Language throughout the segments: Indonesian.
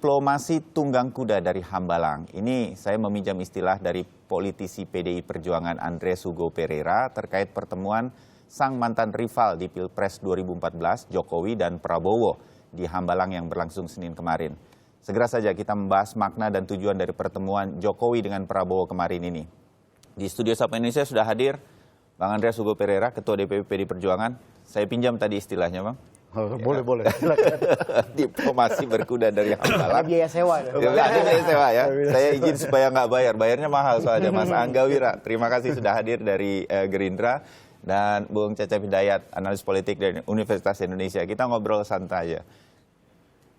Diplomasi tunggang kuda dari Hambalang. Ini saya meminjam istilah dari politisi PDI Perjuangan Andres Hugo Pereira terkait pertemuan sang mantan rival di Pilpres 2014 Jokowi dan Prabowo di Hambalang yang berlangsung Senin kemarin. Segera saja kita membahas makna dan tujuan dari pertemuan Jokowi dengan Prabowo kemarin ini. Di studio Sapa Indonesia sudah hadir Bang Andres Hugo Pereira, Ketua DPP PDI Perjuangan. Saya pinjam tadi istilahnya, Bang. Boleh. Diplomasi berkuda dari Hambalang. Biaya sewa. Biaya sewa ya. Saya izin supaya nggak bayar. Bayarnya mahal soalnya. Mas Angga Wira, terima kasih sudah hadir dari Gerindra. Dan Bung Cecep Hidayat, analis politik dari Universitas Indonesia. Kita ngobrol santai aja.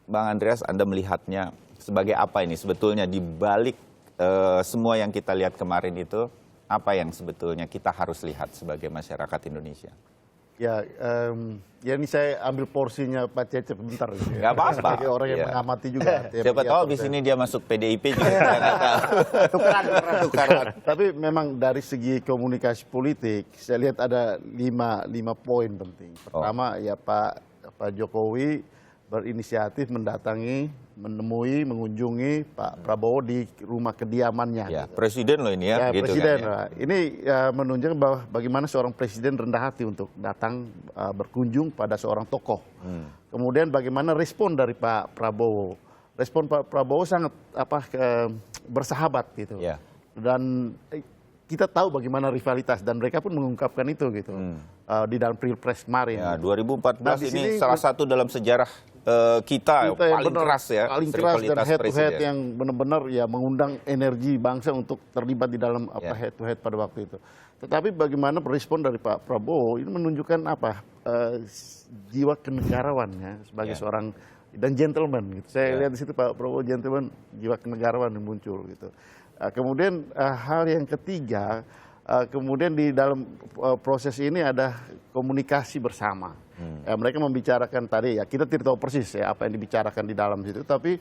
Bang Andreas, Anda melihatnya sebagai apa ini sebetulnya di balik semua yang kita lihat kemarin itu, apa yang sebetulnya kita harus lihat sebagai masyarakat Indonesia? Ya ini saya ambil porsinya Pak Cecep bentar. Nggak apa-apa. Sebagai orang yang mengamati juga. Siapa tahu di sini dia masuk PDIP juga. Saya nggak tahu. Tukaran. Tapi memang dari segi komunikasi politik, saya lihat ada lima poin penting. Pertama, ya Pak Jokowi berinisiatif menemui, mengunjungi Pak Prabowo di rumah kediamannya. Ya, presiden loh ini ya. Gitu presiden. kan, ya. Ini menunjukkan bahwa bagaimana seorang presiden rendah hati untuk datang berkunjung pada seorang tokoh. Kemudian bagaimana respon dari Pak Prabowo. Respon Pak Prabowo sangat bersahabat gitu. Ya. Dan kita tahu bagaimana rivalitas dan mereka pun mengungkapkan itu gitu di dalam Pilpres kemarin. Ya, 2014 ini salah satu dalam sejarah kita paling keras ya, paling keras dan head to head yang benar-benar ya mengundang energi bangsa untuk terlibat di dalam head to head pada waktu itu. Tetapi bagaimana respon dari Pak Prabowo ini menunjukkan jiwa kenegarawannya sebagai seorang dan gentleman gitu. Saya lihat di situ Pak Prabowo gentleman, jiwa kenegarawan yang muncul gitu. Kemudian hal yang ketiga, kemudian di dalam proses ini ada komunikasi bersama. Mereka membicarakan tadi ya, kita tidak tahu persis ya apa yang dibicarakan di dalam situ, tapi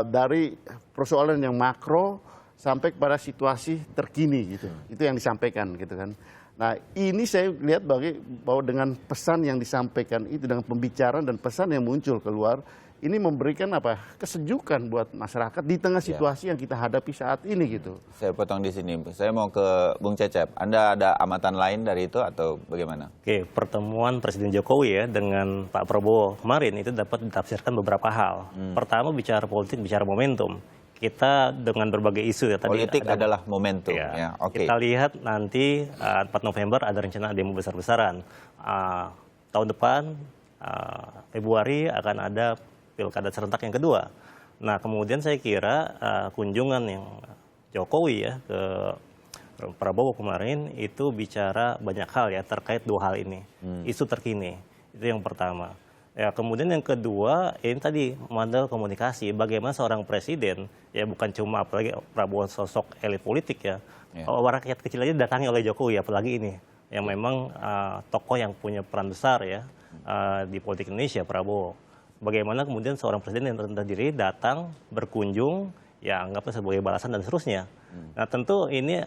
dari persoalan yang makro sampai kepada situasi terkini gitu, itu yang disampaikan gitu kan. Nah ini saya lihat bahwa dengan pesan yang disampaikan itu, dengan pembicaraan dan pesan yang muncul keluar, ini memberikan kesejukan buat masyarakat di tengah situasi yang kita hadapi saat ini gitu. Saya potong di sini. Saya mau ke Bung Cecep. Anda ada amatan lain dari itu atau bagaimana? Oke, pertemuan Presiden Jokowi ya dengan Pak Prabowo kemarin itu dapat ditafsirkan beberapa hal. Pertama bicara politik, bicara momentum. Kita dengan berbagai isu ya. Politik adalah momentum. Ya. Okay. Kita lihat nanti 4 November ada rencana demo besar-besaran. Tahun depan Februari akan ada pilkada serentak yang kedua. Nah kemudian saya kira kunjungan yang Jokowi ya ke Prabowo kemarin itu bicara banyak hal ya terkait dua hal ini. Isu terkini, itu yang pertama. Ya kemudian yang kedua ini tadi model komunikasi. Bagaimana seorang presiden ya bukan cuma apalagi Prabowo sosok elit politik ya. Rakyat kecil aja datangi oleh Jokowi apalagi ini. Yang memang tokoh yang punya peran besar ya di politik Indonesia Prabowo. Bagaimana kemudian seorang presiden yang rendah diri datang berkunjung, ya anggapnya sebagai balasan dan seterusnya. Nah tentu ini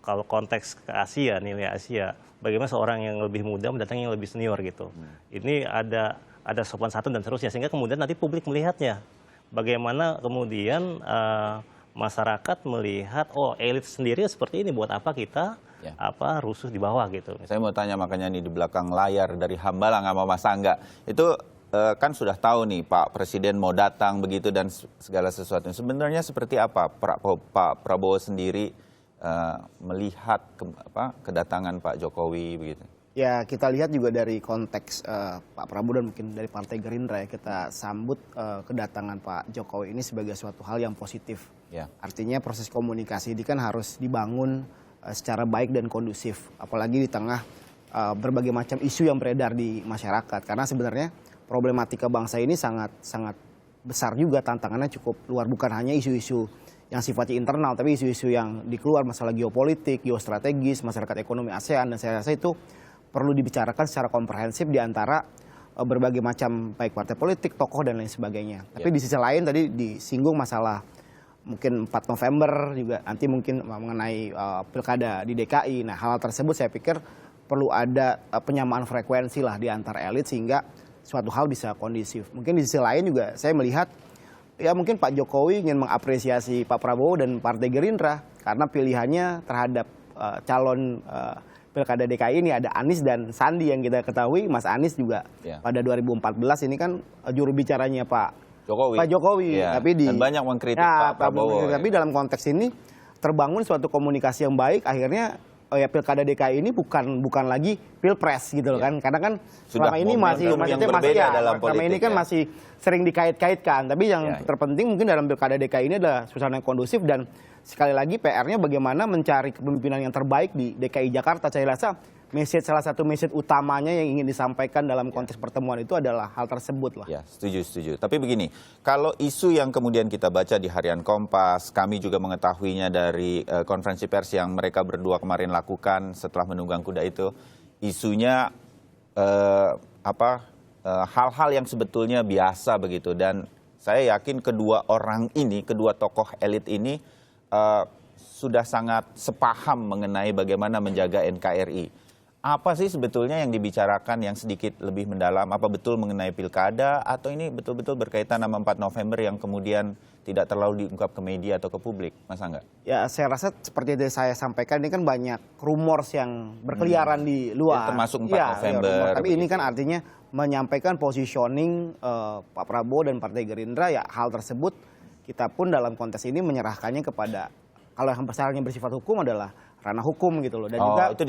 kalau konteks ke Asia, nilai Asia, bagaimana seorang yang lebih muda mendatangi yang lebih senior gitu. Ini ada sopan santun dan seterusnya, sehingga kemudian nanti publik melihatnya. Bagaimana kemudian masyarakat melihat, oh elit sendiri seperti ini, buat apa kita rusuh di bawah gitu. Saya mau tanya makanya nih di belakang layar dari Hambalang sama Mas Angga, itu kan sudah tahu nih Pak Presiden mau datang begitu dan segala sesuatu. Sebenarnya seperti apa Pak Prabowo sendiri melihat kedatangan Pak Jokowi begitu? Ya kita lihat juga dari konteks Pak Prabowo dan mungkin dari Partai Gerindra ya, kita sambut kedatangan Pak Jokowi ini sebagai suatu hal yang positif. Ya. Artinya proses komunikasi ini kan harus dibangun secara baik dan kondusif. Apalagi di tengah berbagai macam isu yang beredar di masyarakat. Karena sebenarnya problematika bangsa ini sangat besar juga, tantangannya cukup luar, bukan hanya isu-isu yang sifatnya internal, tapi isu-isu yang di keluar, masalah geopolitik, geostrategis, masyarakat ekonomi ASEAN, dan saya rasa itu perlu dibicarakan secara komprehensif di antara berbagai macam baik partai politik, tokoh dan lain sebagainya. Tapi di sisi lain tadi disinggung masalah mungkin 4 November juga nanti mungkin mengenai pilkada di DKI. Nah hal tersebut saya pikir perlu ada penyamaan frekuensi lah di antar elit sehingga suatu hal bisa kondisif. Mungkin di sisi lain juga saya melihat ya mungkin Pak Jokowi ingin mengapresiasi Pak Prabowo dan Partai Gerindra karena pilihannya terhadap calon Pilkada DKI ini ada Anies dan Sandi yang kita ketahui. Mas Anies juga pada 2014 ini kan juru bicaranya Pak Jokowi. Tapi dan banyak mengkritik Pak Prabowo. Tapi dalam konteks ini terbangun suatu komunikasi yang baik, akhirnya Pilkada DKI ini bukan lagi pilpres gitu loh kan, karena kan selama ini masih sering dikait-kaitkan, tapi yang terpenting mungkin dalam Pilkada DKI ini adalah suasana yang kondusif, dan sekali lagi PR-nya bagaimana mencari kepemimpinan yang terbaik di DKI Jakarta. Saya rasa salah satu message utamanya yang ingin disampaikan dalam konteks pertemuan itu adalah hal tersebut lah. Ya, setuju. Tapi begini, kalau isu yang kemudian kita baca di Harian Kompas, kami juga mengetahuinya dari konferensi pers yang mereka berdua kemarin lakukan setelah menunggang kuda itu, isunya hal-hal yang sebetulnya biasa begitu, dan saya yakin kedua tokoh elit ini sudah sangat sepaham mengenai bagaimana menjaga NKRI. Apa sih sebetulnya yang dibicarakan yang sedikit lebih mendalam? Apa betul mengenai pilkada atau ini betul-betul berkaitan sama 4 November yang kemudian tidak terlalu diungkap ke media atau ke publik, Mas Angga? Ya, saya rasa seperti yang saya sampaikan, ini kan banyak rumors yang berkeliaran di luar. Ya, termasuk 4 November. Tapi ini kan artinya menyampaikan positioning Pak Prabowo dan Partai Gerindra, ya hal tersebut kita pun dalam konteks ini menyerahkannya kepada, kalau yang besarnya bersifat hukum adalah ranah hukum gitu loh, dan juga itu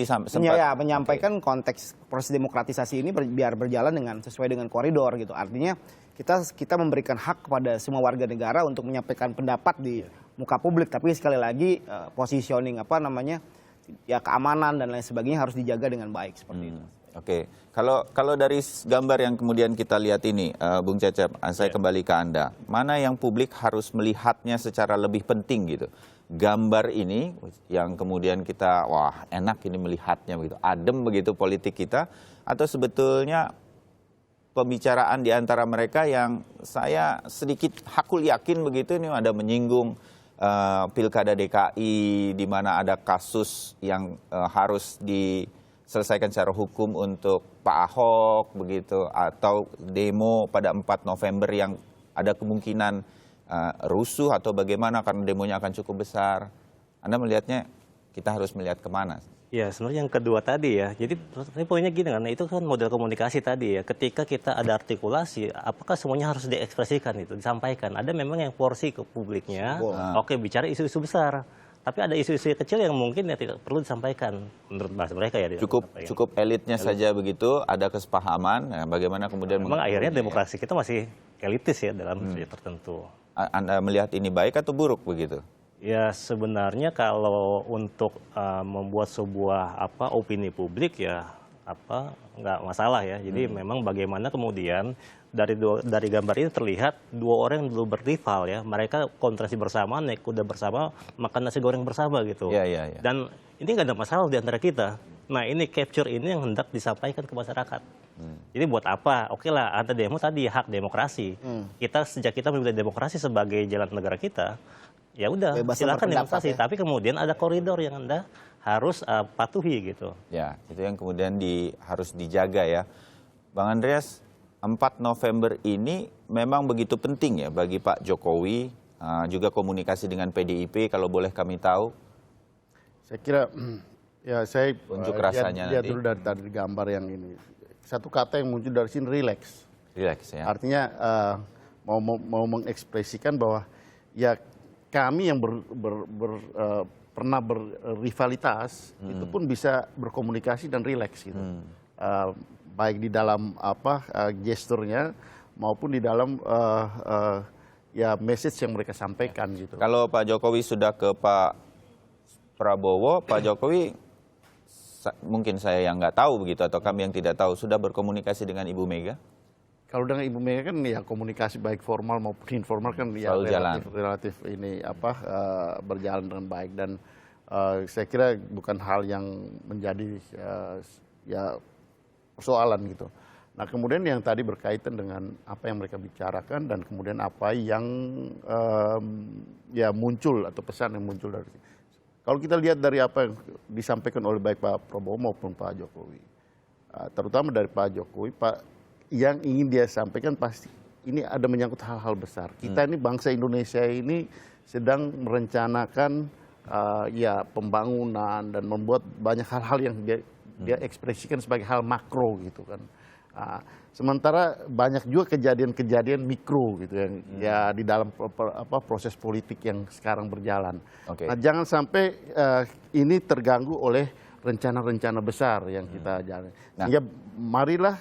menyampaikan konteks proses demokratisasi ini biar berjalan sesuai dengan koridor gitu. Artinya kita memberikan hak kepada semua warga negara untuk menyampaikan pendapat di muka publik, tapi sekali lagi positioning keamanan dan lain sebagainya harus dijaga dengan baik seperti itu. Oke. Kalau dari gambar yang kemudian kita lihat ini, Bung Cecep, saya kembali ke Anda. Mana yang publik harus melihatnya secara lebih penting gitu? Gambar ini yang kemudian kita, wah enak ini melihatnya begitu, adem begitu politik kita, atau sebetulnya pembicaraan di antara mereka yang saya sedikit hakul yakin begitu, ini ada menyinggung Pilkada DKI di mana ada kasus yang harus diselesaikan secara hukum untuk Pak Ahok begitu, atau demo pada 4 November yang ada kemungkinan rusuh atau bagaimana karena demonya akan cukup besar. Anda melihatnya kita harus melihat kemana? Ya, sebenarnya yang kedua tadi ya. Jadi poinnya gini kan, itu kan model komunikasi tadi ya. Ketika kita ada artikulasi, apakah semuanya harus diekspresikan itu, disampaikan? Ada memang yang porsi ke publiknya, oke bicara isu-isu besar. Tapi ada isu-isu kecil yang mungkin ya tidak perlu disampaikan menurut bahasa mereka ya. Cukup elitnya saja begitu, ada kesepahaman. Nah, bagaimana kemudian? Memang akhirnya demokrasi kita masih elitis ya dalam tertentu. Anda melihat ini baik atau buruk begitu? Ya sebenarnya kalau untuk membuat sebuah opini publik ya nggak masalah ya. Jadi memang bagaimana kemudian dari gambar ini terlihat dua orang yang dulu berrival ya, mereka kontrasi bersama, naik kuda bersama, makan nasi goreng bersama gitu. Ya. Dan ini nggak ada masalah di antara kita. Nah ini capture ini yang hendak disampaikan ke masyarakat. Jadi buat apa? Oke lah, ada demo tadi hak demokrasi. Sejak kita memilih demokrasi sebagai jalan negara kita, ya udah silakan demonstrasi. Tapi kemudian ada koridor yang Anda harus patuhi gitu. Ya, itu yang kemudian harus dijaga ya. Bang Andreas, 4 November ini memang begitu penting ya bagi Pak Jokowi, juga komunikasi dengan PDIP kalau boleh kami tahu. Saya kira ya saya unjuk rasanya lihat dulu dari tadi gambar yang ini. Satu kata yang muncul dari sini, relax. Relax ya. Artinya mau mengekspresikan bahwa ya kami yang pernah berrivalitas itu pun bisa berkomunikasi dan relax gitu. Baik di dalam gesturnya maupun di dalam ya message yang mereka sampaikan gitu. Kalau Pak Jokowi sudah ke Pak Prabowo, Pak Jokowi mungkin saya yang nggak tahu begitu atau kami yang tidak tahu, sudah berkomunikasi dengan Ibu Mega? Kalau dengan Ibu Mega kan ya komunikasi baik formal maupun informal kan ya relatif ini berjalan dengan baik, dan saya kira bukan hal yang menjadi ya persoalan gitu. Nah kemudian yang tadi berkaitan dengan apa yang mereka bicarakan dan kemudian apa yang ya muncul atau pesan yang muncul dari sini. Kalau kita lihat dari apa yang disampaikan oleh baik Pak Prabowo maupun Pak Jokowi, terutama dari Pak Jokowi, yang ingin dia sampaikan pasti ini ada menyangkut hal-hal besar. Kita ini bangsa Indonesia ini sedang merencanakan ya pembangunan dan membuat banyak hal-hal yang dia ekspresikan sebagai hal makro gitu kan. Sementara banyak juga kejadian-kejadian mikro gitu yang ya di dalam proses politik yang sekarang berjalan. Nah, jangan sampai ini terganggu oleh rencana-rencana besar yang kita jalan. Ya marilah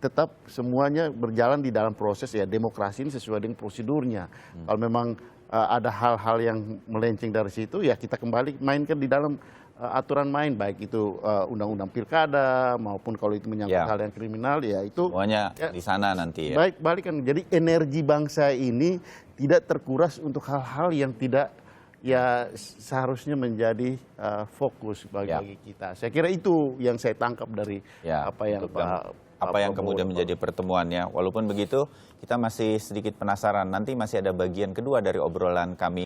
tetap semuanya berjalan di dalam proses ya demokrasi ini sesuai dengan prosedurnya. Kalau memang ada hal-hal yang melenceng dari situ ya kita kembali mainkan di dalam aturan main, baik itu undang-undang pilkada maupun kalau itu menyangkut hal yang kriminal ya itu semuanya di sana nanti ya. Baik, balikan. Jadi energi bangsa ini tidak terkuras untuk hal-hal yang tidak ya seharusnya menjadi fokus bagi kita. Saya kira itu yang saya tangkap dari apa yang kemudian menjadi pertemuannya. Walaupun begitu, kita masih sedikit penasaran. Nanti masih ada bagian kedua dari obrolan kami.